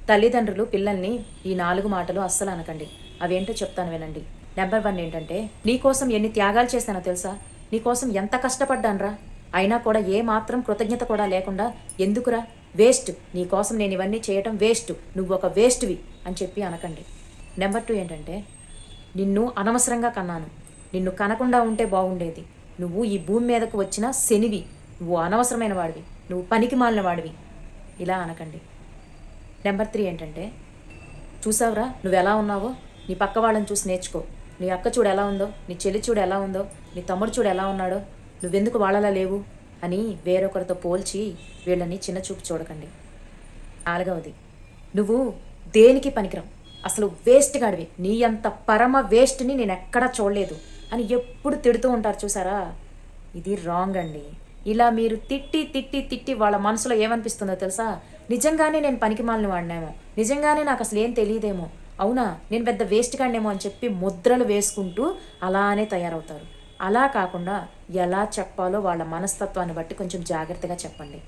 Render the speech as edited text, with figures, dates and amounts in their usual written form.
తల్లిదండ్రులు పిల్లల్ని ఈ 4 మాటలు అస్సలు అనకండి. అవేంటో చెప్తాను వినండి. నంబర్ 1 ఏంటంటే, నీకోసం ఎన్ని త్యాగాలు చేశానో తెలుసా? నీకోసం ఎంత కష్టపడ్డానురా! అయినా కూడా ఏ మాత్రం కృతజ్ఞత కూడా లేకుండా ఎందుకురా? వేస్ట్. నీకోసం నేను ఇవన్నీ చేయటం వేస్ట్. నువ్వొక వేస్ట్‌వి అని చెప్పి అనకండి. నంబర్ 2 ఏంటంటే, నిన్ను అనవసరంగా కన్నాను. నిన్ను కనకుండా ఉంటే బాగుండేది. నువ్వు ఈ భూమి మీదకు వచ్చిన శనివి. నువ్వు అనవసరమైన వాడివి. నువ్వు పనికిమాలిన వాడివి. ఇలా అనకండి. నంబర్ 3 ఏంటంటే, చూసావురా నువ్వెలా ఉన్నావో? నీ పక్క వాళ్ళని చూసి నేర్చుకో. నీ అక్క చూడు ఎలా ఉందో, నీ చెల్లి చూడు ఎలా ఉందో, నీ తమ్ముడు చూడు ఎలా ఉన్నాడో, నువ్వెందుకు వాళ్ళలా లేవు అని వేరొకరితో పోల్చి వీళ్ళని చిన్నచూపు చూడకండి. 4వది, నువ్వు దేనికి పనికిరావు. అసలు వేస్ట్ గాడివి. నీ అంత పరమ వేస్ట్‌ని నేనెక్కడా చూడలేదు అని ఎప్పుడు తిడుతూ ఉంటారు చూసారా? ఇది రాంగ్ అండి. ఇలా మీరు తిట్టి, తిట్టి, తిట్టి వాళ్ళ మనసులో ఏమనిపిస్తుందో తెలుసా? నిజంగానే నేను పనికిమాలిన వాడినేమో, నిజంగానే నాకసలు ఏం తెలీదేమో, అవునా నేను పెద్ద వేస్ట్ గాడినేమో అని చెప్పి ముద్రలు వేసుకుంటూ అలానే తయారవుతారు. అలా కాకుండా ఎలా చెప్పాలో వాళ్ళ మనస్తత్వాన్ని బట్టి కొంచెం జాగ్రత్తగా చెప్పండి.